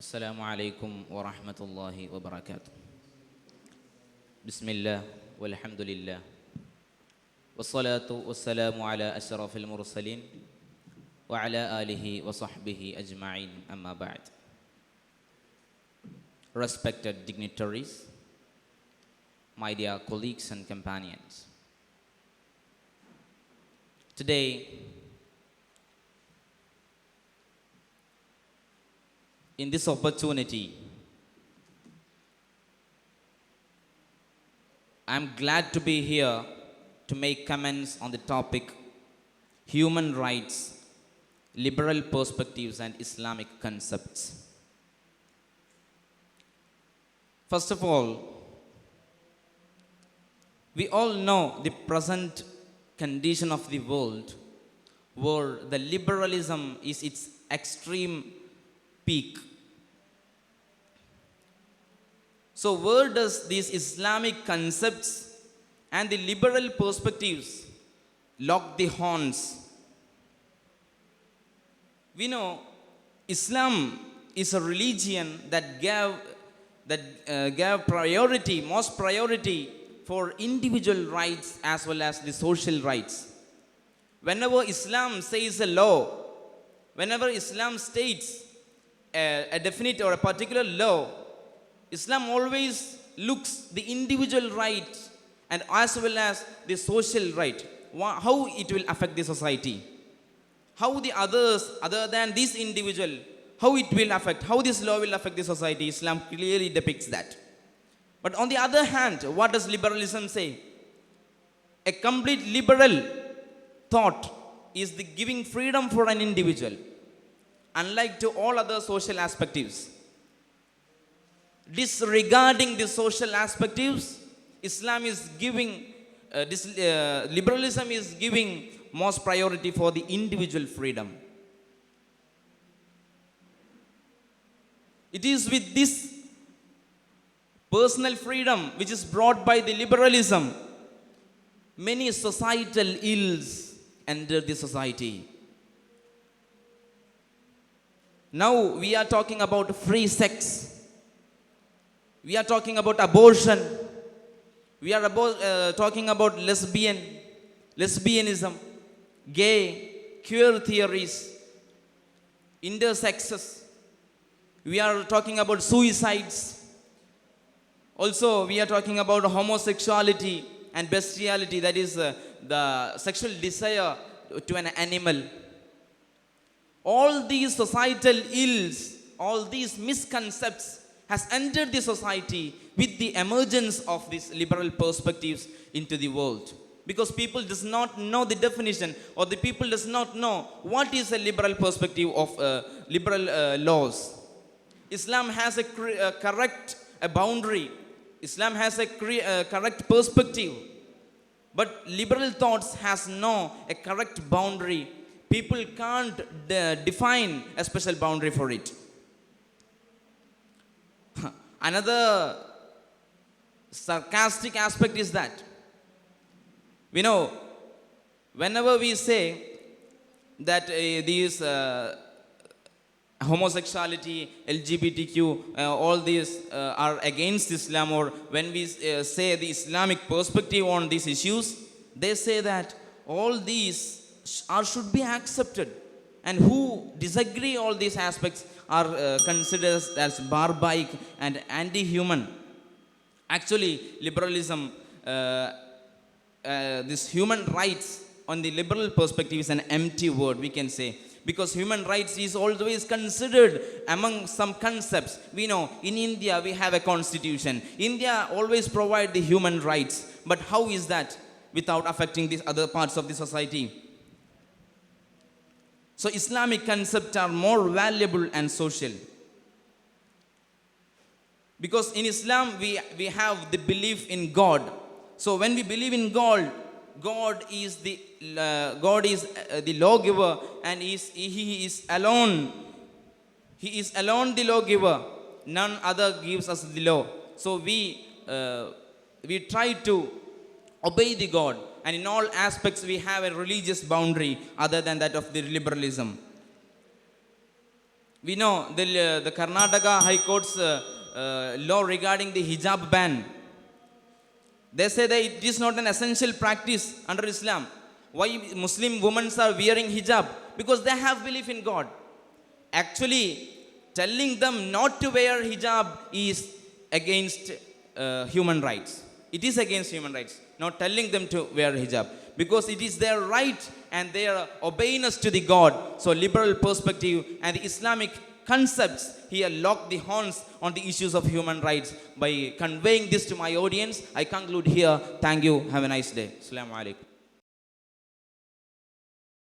السلام عليكم ورحمة الله وبركاته. بسم الله والحمد لله والصلاة والسلام على أشرف المرسلين وعلى آله وصحبه أجمعين أما بعد. Respected dignitaries, my dear colleagues and companions, today in this opportunity, I am glad to be here to make comments on the topic human rights, liberal perspectives and Islamic concepts. First of all, we all know the present condition of the world where the liberalism is its extreme peak. So where does these Islamic concepts and the liberal perspectives lock the horns? We know Islam is a religion that gave most priority for individual rights as well as the social rights. Whenever Islam says a law, whenever Islam states a definite or a particular law, Islam always looks the individual right and as well as the social right, how it will affect the society, how the others other than this individual, how it will affect, how this law will affect the society. Islam clearly depicts that. But on the other hand, what does liberalism say? A complete liberal thought is the giving freedom for an individual, unlike to all other social aspects. Disregarding the social aspects, Islam is giving, liberalism is giving most priority for the individual freedom. It is with this personal freedom which is brought by the liberalism, many societal ills enter the society. Now we are talking about free sex. We are talking about abortion. We are talking about lesbianism, gay, queer theories, intersexes. We are talking about suicides. Also, we are talking about homosexuality and bestiality, that is the sexual desire to an animal. All these societal ills, all these misconceptions has entered the society with the emergence of these liberal perspectives into the world. Because people does not know the definition, or the people does not know what is a liberal perspective of liberal laws. Islam has a correct boundary. Islam has a correct perspective. But liberal thoughts has no a correct boundary. People can't define a special boundary for it. Another sarcastic aspect is that, we know, whenever we say that these homosexuality, LGBTQ, all these are against Islam, or when we say the Islamic perspective on these issues, they say that all these should be accepted, and who disagree all these aspects are considered as barbaric and anti-human. Actually, liberalism, this human rights on the liberal perspective is an empty word, we can say, because human rights is always considered among some concepts. We know in India we have a constitution. India always provide the human rights, but how is that without affecting these other parts of the society? So Islamic concepts are more valuable and social. Because in Islam we have the belief in God. So when we believe in God, God is the lawgiver, and he is alone. He is alone the lawgiver. None other gives us the law. So we try to obey the God, and in all aspects we have a religious boundary other than that of the liberalism. We know the Karnataka High Court's law regarding the hijab ban. They say that it is not an essential practice under Islam. Why Muslim women are wearing hijab? Because they have belief in God. Actually, telling them not to wear hijab is against human rights. It is against human rights. Not telling them to wear hijab. Because it is their right and their obedience to the God. So liberal perspective and the Islamic concepts here lock the horns on the issues of human rights. By conveying this to my audience, I conclude here. Thank you. Have a nice day. Assalamu alaikum.